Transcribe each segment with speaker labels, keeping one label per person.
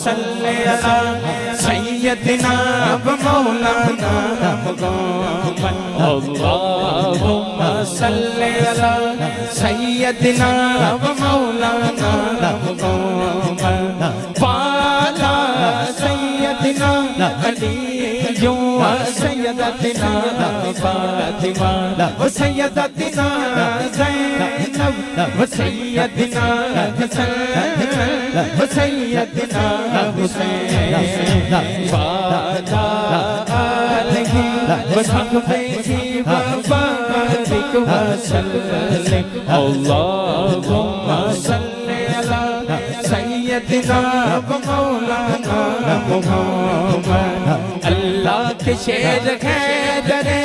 Speaker 1: सल्ले अला सय्यदिना व मौलाना मुहम्मद अल्लाहुम्मा सल्ले अला सय्यदिना व मौलाना मुहम्मद वाला सय्यदिना अली सय्यदतिना फातिमा व सय्यदतिना ज़ैनब व सय्यदिना हसन व सय्यदिना हुसैन वाला आलिहि व सहबिहि व बारिक व सल्लिम अल्लाहुम्मा सल्लि अला सय्यदिना व मौलाना मुहम्मद अल्लाह के शेर हैदरे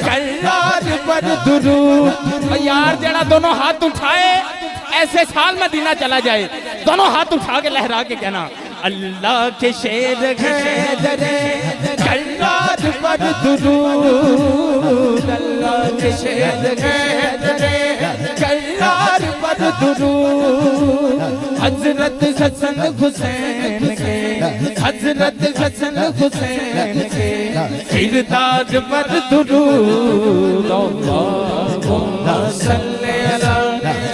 Speaker 1: कल्लार पर दुरूद। यार जरा दोनों हाथ उठाए ऐसे साल मदीना चला जाए, दोनों हाथ उठा के लहरा के कहना अल्लाह के शेर हैदरे कल्लार पर दुरूद। अल्लाह के शेर हैदरे कल्लार पर दुरूद। हजरत हसन हुसैन के हजरत हसन हुसैन के किरदार पर दुरूद। अल्लाहुम्मा सल्ले अला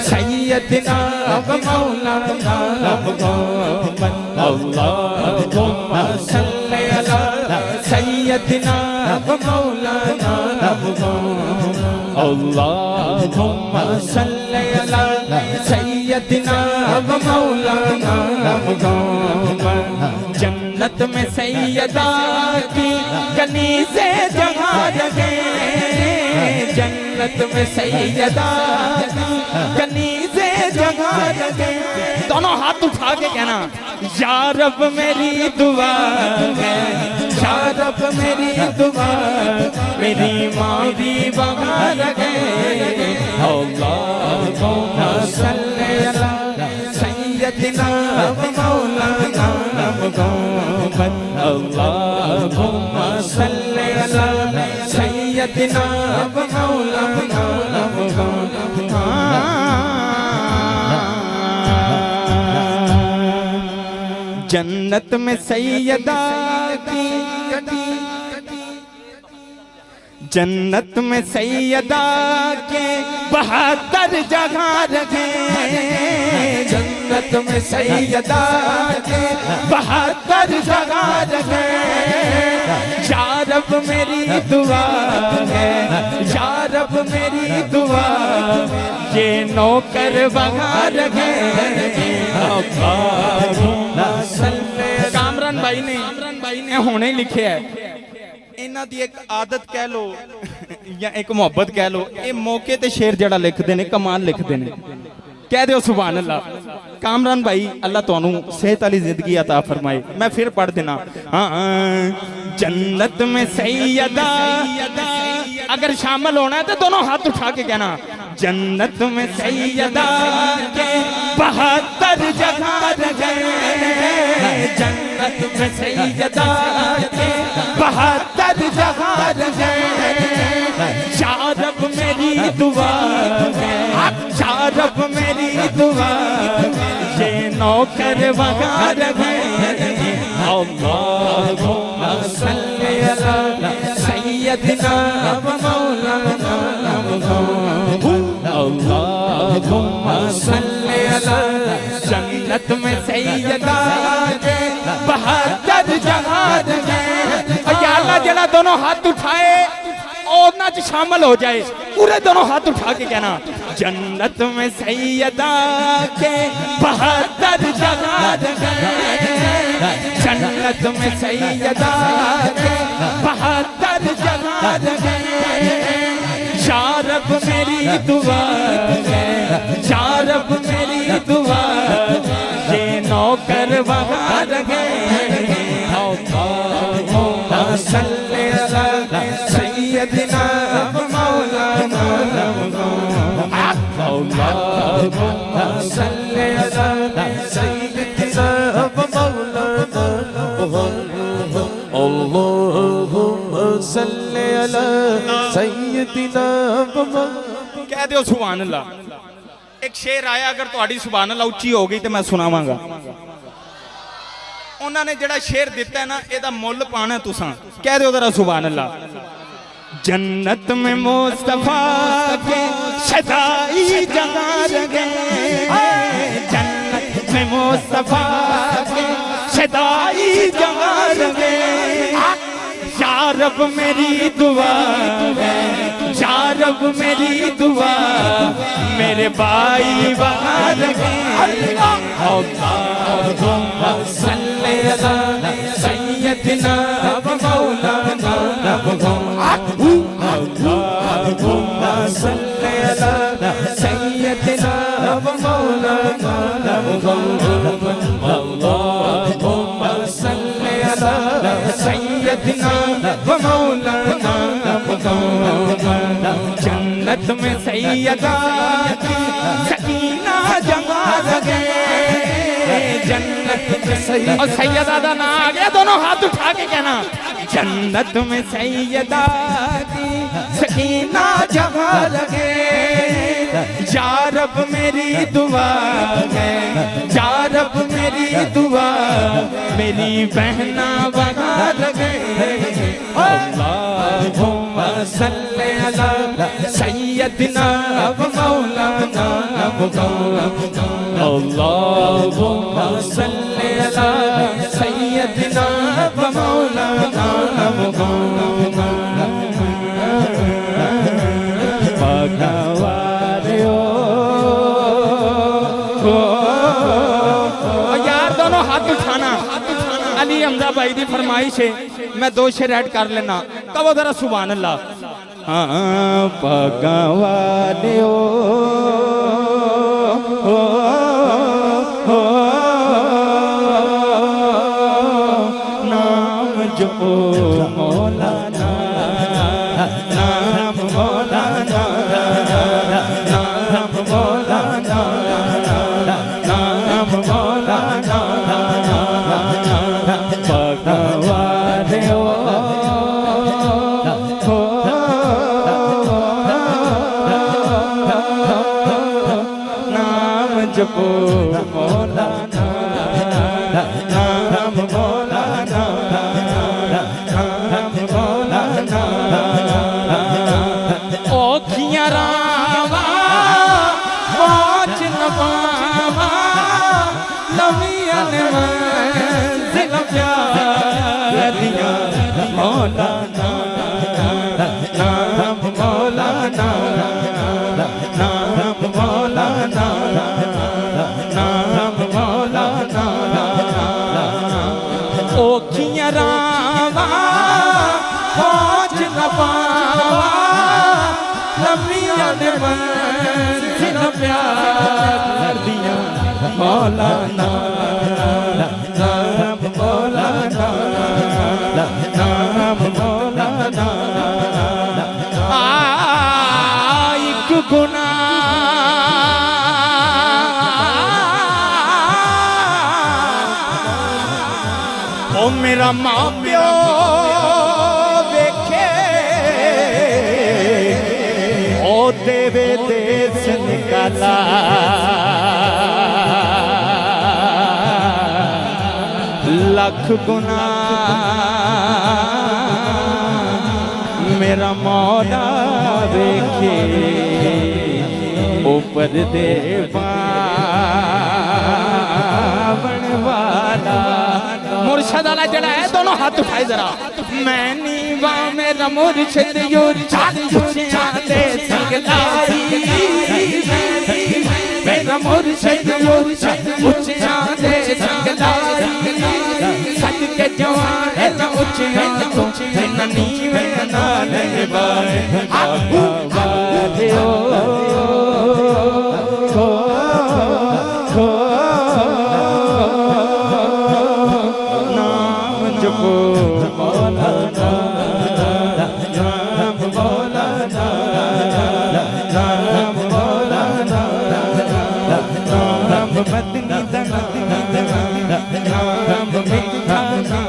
Speaker 1: सय्यदिना व मौलाना मुहम्मद अल्लाहुम्मा सल्ले अला सय्यदिना व मौलाना मुहम्मद अल्लाहुम्मा सल्ले अला सय्यदिना व मौलाना मुहम्मद। जन्नत में सैयदा की कनी से जगह रहे, जन्नत में सैयदा की कनी से जगह रहे। दोनों हाथ उठा के कहना या रब मेरी दुआ है, या रब मेरी दुआ मेरी माँ भी वहाँ रहे। अल्लाहुम्मा सल्ले अला सय्यदिना व मौलाना मुहम्मद अल्लाहुम्मा सल्ले अला सय्यदिना व मौलाना मुहम्मद। जन्नत में सैयदा की जन्नत में सैयदा के 72 जगह रखे, जन्नत में सैयदा के 72 जगह रखे। या रब मेरी दुआ है, या रब मेरी दुआ ये नौकर वहाँ रखे। कामरान भाई ने होने लिखे है, इन्हां दी एक आदत कह लो या एक मोहब्बत कह लो, ये मौके ते शेर जड़ा लिखते ने कमाल लिखते ने। कह दो सुभान अल्लाह। कामरान भाई अल्लाह तुहानू सेहत वाली जिंदगी अता फरमाए। मैं फिर पढ़ देना जन्नत में सैयदा अगर शामिल होना है तो दोनों हाथ उठा के कहना जन्नत में सैयदा के 72 जगह रहे, जन्नत में सैयदा के 72 जगह रहे। या रब मेरी दुआ है, या रब मेरी दुआ ये नौकर वहाँ रहे। अल्लाहुम्मा सल्ले अला सय्यदिना व मौलाना मुहम्मद अल्लाहुम्मा सल्ले अला जन्नत में सैयदा के 72 जगह रहे। या अल्लाह जरा दोनों हाथ उठाए और नाच शामिल हो जाए, पूरे दोनों हाथ उठा के कहना जन्नत में सैयदा के 72 जगह रहे, जन्नत में सैयदा के 72 जगह रहे। या रब मेरी दुआ है, या रब मेरी दुआ ये नौकर वहाँ रहे। अल्लाहुम्मा सल्ले अला सय्यदिना व मौलाना मुहम्मद अल्लाहुम्मा सल्ले अला सय्यदिना व मौलाना मुहम्मद अल्लाहुम्मा सल्ले अला सय्यदिना व मौलाना। कह दो सुभान अल्लाह। एक शेर आया, अगर तुम्हारी सुभान अल्लाह उच्ची हो गई तो मैं सुनावांगा। उन्होंने जड़ा शेर दिता है ना, एदा मुल पाना तुसां। कह दो जरा सुभान अल्लाह। जन्नत में मुस्तफा के सदाई जगह लगे, जन्नत में मुस्तफा के सदाई जगह लगे। या रब मेरी दुआ है, या रब मेरी दुआ, मेरे भाई वहाँ लगे। अल्लाहुम्मा सल्ली अला सय्यदिना व मौलाना अल्लाहुम्मा सल्ली अला सय्यदिना व मौलाना अल्लाहुम्मा सल्ली अला सय्यदिना व मौलाना। जन्नत में सैयदा की सकीना जमा लगे, जन्नत में सैयदा और सैयदा दा ना आ गया, दोनों हाथ उठा के कहना। जन्नत में सैयदा की सकीना जमा लगे। या रब मेरी दुआ है, या रब मेरी दुआ, मेरी बहना बना लगे। अल्लाहुम्मा सल्ली अला सय्यदिना व मौलाना अल्लाहुम्मा सल्ली अला सय्यदिना व मौलाना। यार दोनों हाथ उठाना। अली हमजा भाई की फरमाइश है, मैं दो शेर ऐड कर लेना। कहो जरा सुभान अल्लाह। हाँ भगवान नाम जपो मौलाना, नाम मौलाना, नाम मौलाना, नाम मौलाना। भगवान नाम जपो मौलाना, नाम मौलाना, नाम मौलाना। औखियां रावा पहुंच न पावा, नवियन मंजिल प्यार दिया मौलाना, नाम मौलाना, नाम मौलाना, नाम मौलाना। औखियां रावा पहुंच न पावा, नवियन मंजिल प्यार दिया मौलाना, नाम मौलाना, नाम मौलाना। एक गुना ओ मेरा माँ प्यो देखे, ओ देवे देश निकाला, लख गुना मेरा मौला देखे, ऊपर दे पावन वाला। मुर्शद वाला जड़ा है, दोनों हाथ उठाए जरा। मैं नीवा मेरा मुर्शद यूर दे संगलाई, मेरा मुर्शद यूर दे संगलाई। सच के जवान न उच्चा तो न नीवे नाल बाए वालियो नाम जपो मौलाना, नाम मौलाना, नाम मौलाना, नाम मदनी दना, नाम मिठाना।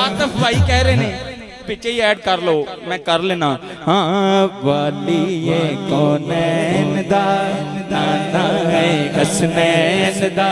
Speaker 1: आतिफ भाई कह रहे ने पीछे ही ऐड कर लो, मैं कर लेना। हाँ वालिए कौनैन दा नाना है हसनैन दा।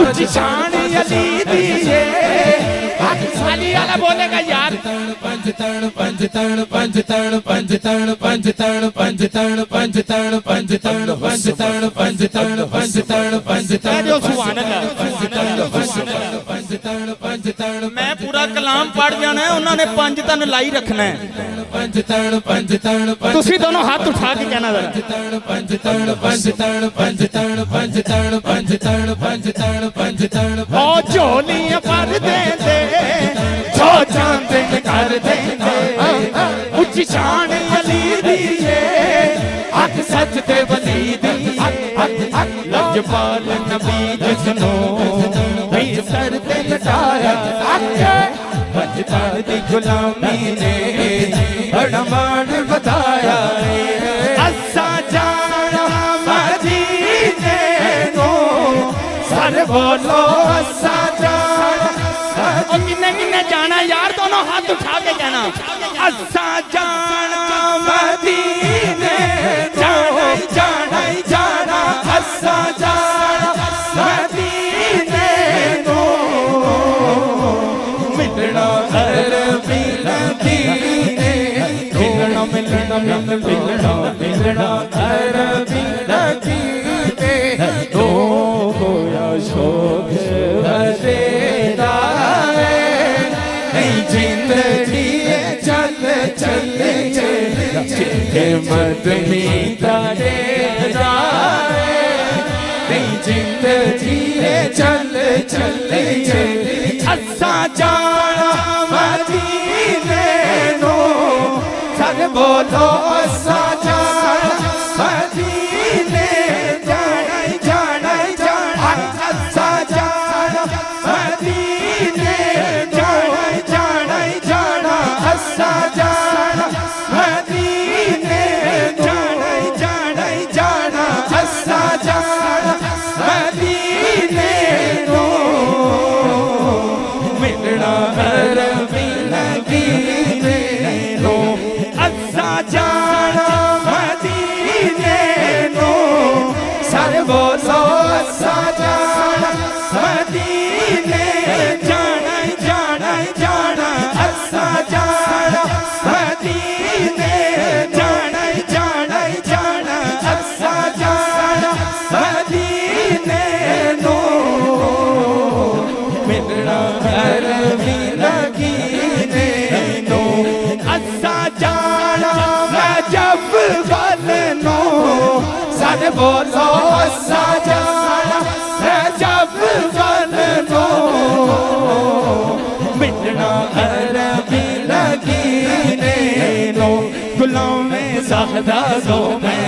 Speaker 1: उच्ची शान अली दी है अली वाला बोलेगा यार
Speaker 2: पंज तण पंज तण पंज तण पंज तण पंज तण पंज तण पंज तण पंज तण पंज तण पंज तण पंज तण पंज तण पंज तण
Speaker 1: मैं पूरा कलाम पढ़ जाना है उन्होंने पंज तन लाई रखना है
Speaker 2: पंज तण पंज तण
Speaker 1: तुसी दोनों हाथ उठा के कहना जरा
Speaker 2: पंज तण पंज तण पंज तण पंज तण पंज तण पंज तण पंज तण
Speaker 1: ओ झोलियां भर दे दे छो चांद कर दे उच्ची शान अली दी है हक सच ते वली दी लजपाल नबी जिसनो भी सर ते लटाया बचपन दी गुलामी ने बड़ा मान बताया असा जाना मदीने नो सर बोलो असा जाना किन्ने किन्ने जाना यार दोनों हाथ उठा के कहना असा जाना मदीने जाना जाना जाना असा जाना मदीने नो मिलना अरबी नदीने मिलना मिलना मिलना मिलना अरबी नदीने तो होया शोक बसेरा जिंदगी चल चल चल मदनी तारे जिंदगी चल चल चल असा जाना मदीने नो सर बोलो असा जाना मदीने जाना जाना जाना असा जाना मदीने जाना जाना जाना असा जाना मदीने जाना जाना जाना असा जाना मदीने नो मिलना अरबी नदीने नो असा जाना मदीने नो सर बोलो असा जाना मदीने जाना जाना जाना असा जाना मदीने जाना जाना जाना असा जाना मदीने नो मिलना अरबी नदीने नो असा जाना मैं जब गल नो सर बोलो असा जाना मैं जब गल नो मिलना अरबी नदीने नो गुलाम ज़हरा गो मैं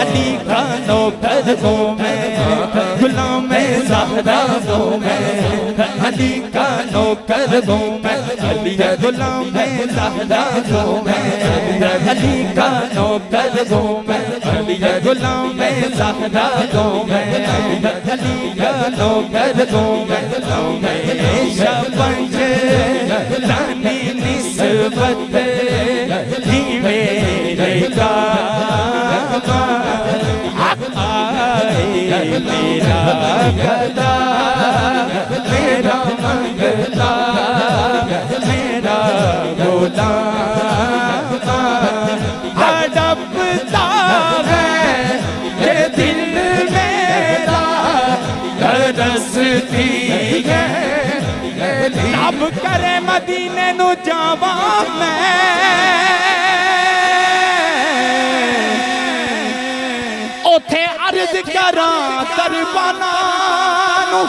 Speaker 1: अली का नौकर गो मैं गुलाम ज़हरा गो मैं अली का नौकर गो मैं अली गुलाम ज़हरा गो मैं अली का नौकर गो मैं अली गुलाम ज़हरा गो मैं अली का नौकर गो मैं शबंज लानी निस्बत ही मेरे का आए मेरा गदा मेरा मंगता मेरा गुलाम तड़पता है ये दिल मेरा तरसती है अब करे मदीने नु जावा मैं ओथे अर्ज करा करबाना नु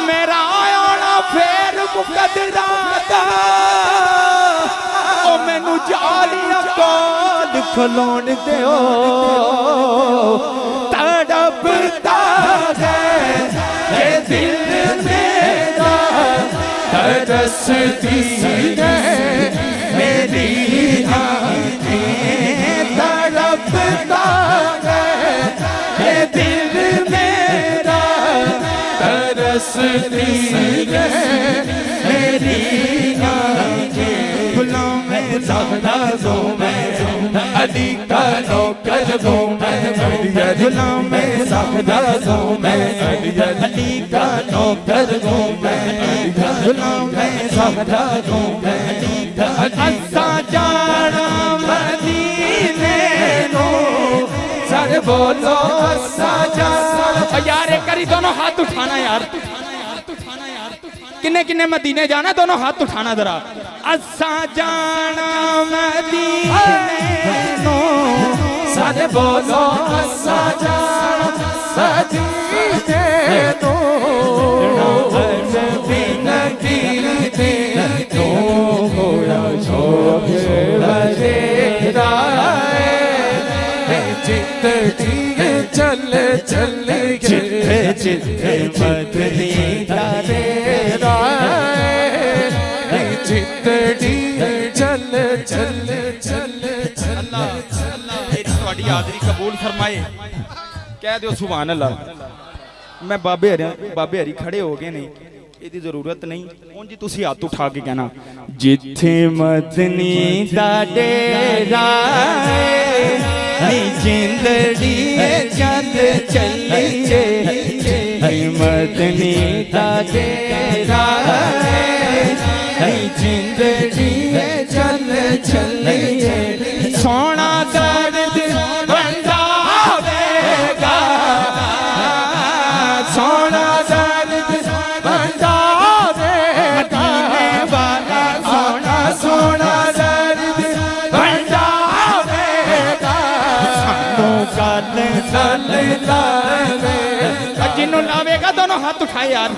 Speaker 1: मेरा आना फेर मुकदरा दा ओ मैनू जालियां कोल खलोण दिओ तड़पता है ये दिल मेरा तरसती है मेरी आँखें तड़पता है ये दिल मेरा तरसती है मेरी आँखें गुलाम
Speaker 2: ज़ाहरा हूँ मैं, अली का नौकर हूँ मैं, गुलाम ज़ाहरा हूँ मैं, अली का नौकर हूँ मैं, गुलाम ज़ाहरा हूँ मैं, असा जाना मदीने नो, सर बोलो असा जाना।
Speaker 1: यार एक करी दोनों हाथ उठाना यार, किन्ने किन्ने मदीने जाना दोनों हाथ उठाना जरा। असा जाना मदीने नो,
Speaker 2: सर बोलो असा जाना मदीने नो, चल चल जिथे जिथे मदनी तेरा, जिथे चल चल चल चल।
Speaker 1: मेरी ਤੁਹਾਡੀ ਹਾਜ਼ਰੀ कबूल फरमाए, कह दो सुभान अल्लाह। मैं बाबे हरी खड़े हो गए नहीं, ਇਹਦੀ ਜ਼ਰੂਰਤ ਨਹੀਂ। ਉਂਝ ਤੁਸੀਂ ਹੱਥ ਉਠਾ ਕੇ ਕਹਿਣਾ, ਜਿੱਥੇ ਮਦਨੀ ਦਾ ਡੇਰਾ ਨੀ ਜਿੰਦੜੀ ਚੰਦ ਚੱਲੀਏ, ਮਦਨੀ ਦਾ ਡੇਰਾ ਨੀ ਜਿੰਦੜੀ ਚੰਦ ਚੱਲੀਏ, ਸੋਹਣਾ ਦਰਦ ਵੰਡਾਵੇਗਾ, ਸੋਹਣਾ ਦਰਦ ਵੰਡਾਵੇਗਾ, ਵਾਲਾ ਸੋਹਣਾ ਸੋਹਣਾ ਦਰਦ ਵੰਡਾਵੇਗਾ, ਸਾਨੂੰ ਗੱਲ ਨਾਲ ਲਾਵੇ। ਜਿਹਨੂੰ ਲਾਵੇਗਾ ਦੋਨੋਂ ਹੱਥ ਉਠਾਏ ਯਾਰ,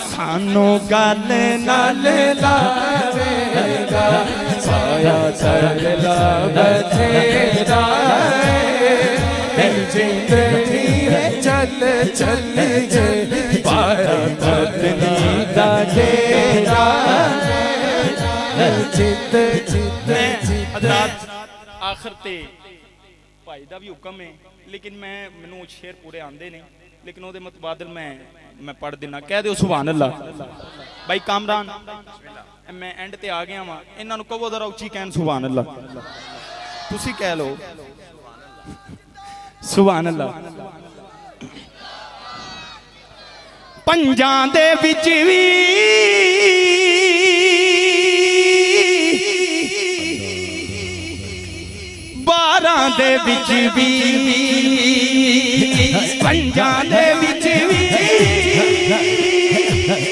Speaker 1: ਸਾਨੂੰ ਗੱਲ ਨਾਲ ਲਾਵੇਗਾ, ਸਾਇਆ ਸਰਲਾ ਬਥੇਰਾ
Speaker 2: जिंदगी चल चल जे, पाया मदनी दा डेरा, चित चित
Speaker 1: हज़रात आखिर ते भाई दा भी हुक्म है, लेकिन मैनू शेर पूरे आंदे ने, लेकिन ਉਹਦੇ ਮੁਤਬਾਦਲ मैं पढ़ देना। कह दो सुभान अल्लाह। भाई कामरान मैं एंड ते आ गया वां, इन्हां नू कहो जरा उच्ची कहन सुभान अल्लाह। तुसी कह लो सुभान अल्लाह। पंजां दे विच वी बारां दे विच भी, पंजां दे विच भी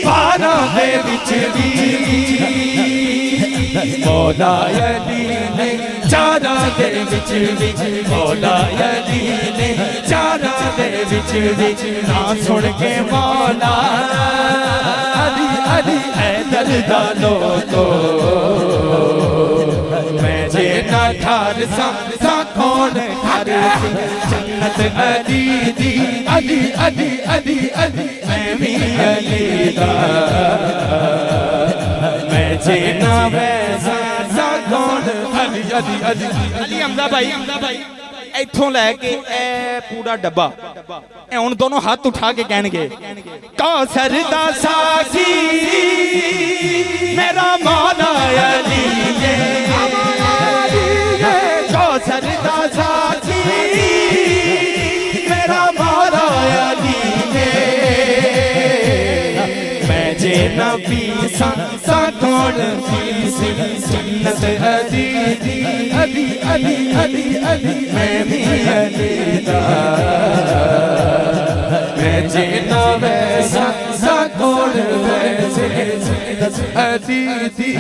Speaker 1: बारां दे विच भी,
Speaker 2: मौला अली ने चारां दे विच विच, मौला अली ने चारां दे विच विच, ना सुन के मौला अली अली हैदर दा लोगो, मैं जे ना घर सा कौन घर सी, जन्नत अली दी, अली अली अली अली, मैं भी अली दा, मैं जे ना वैसा सा कौन अली अली अली
Speaker 1: अली हमजा भाई इथों लैके पूरा डब्बा हुण दोनों हाथ उठा के कहणगे, कौसर दा साकी मेरा मौला अली है, कौसर दा साकी मेरा मौला अली है, मैं जे नबी सा कौन पीसी, जन्नत अली दी, अली अली अली अली, मैं भी अली दा, मैं जे ना वैसा सा कौन वैसे, अली दी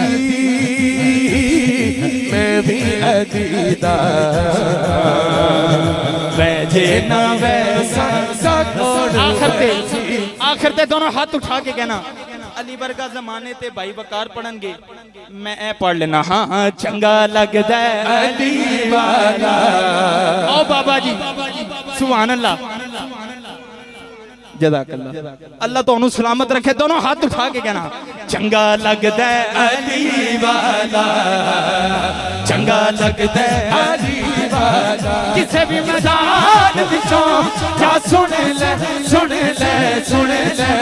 Speaker 1: मैं भी अली दा, मैं जे ना वैसा सा कौन। आखिर ते दोनों हाथ उठा के कहना, अली वर्गा जमाने ते भाई वकार पढ़नगे, मैं ए पढ़ लेना। हाँ चंगा लगदा अली वाला। आओ बाबा जी सुभान अल्लाह, जज़ाकल्लाह, अल्लाह तो उन्हें सलामत रखे। दोनों हाथ उठा के कहना, चंगा लगदा अली वाला, चंगा लगदा अली वाला, किसे भी मैदान विचों जा सुन ले सुन ले सुन ले,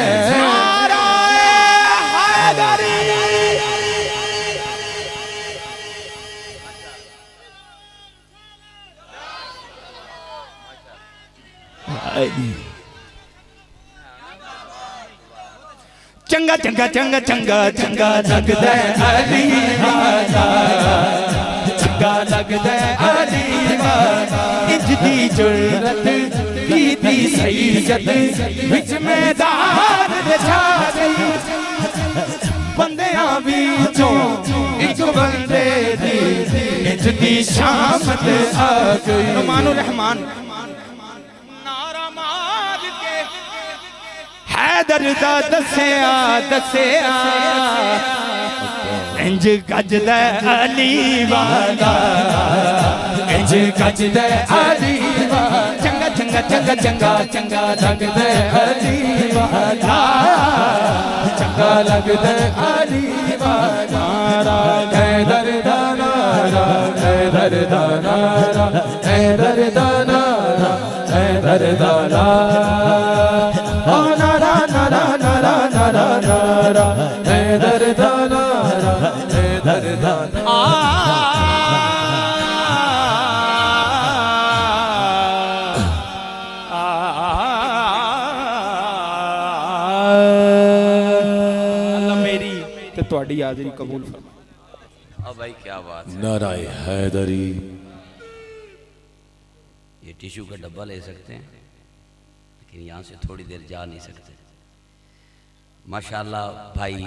Speaker 1: चंगा चंगा चंगा चंगा चंगा
Speaker 2: लगदा अली वाला चंगा लगदा अली वाला इंज दी जुर्रत कीती सईयत विच मैदान दे छा गई बंदियां विचों इक बंदे दी इंज दी शामत आ गई
Speaker 1: नुमानुर रहमान नारा मार के हैदर दा दसिया दसिया इंज गजदा अली वाला
Speaker 2: इंज गजदा अली वाला
Speaker 1: चंगा चंगा चंगा चंगा
Speaker 2: चंगा लगदा अली वाला चंगा लगदा अली वाला हैदर दा नारा हैदर दा नारा हैदर दा नारा हैदर दा नारा ओ नारा नारा नारा नारा नारा हैदर दा नारा हैदर दा
Speaker 1: अल्लाह मेरी ते तुहाडी हाज़री कबूल फरमा।
Speaker 3: अब भाई क्या बात है,
Speaker 2: नाराए हैदरी
Speaker 3: ये टिश्यू का डब्बा ले सकते हैं लेकिन यहाँ से थोड़ी देर जा नहीं सकते। माशाल्लाह भाई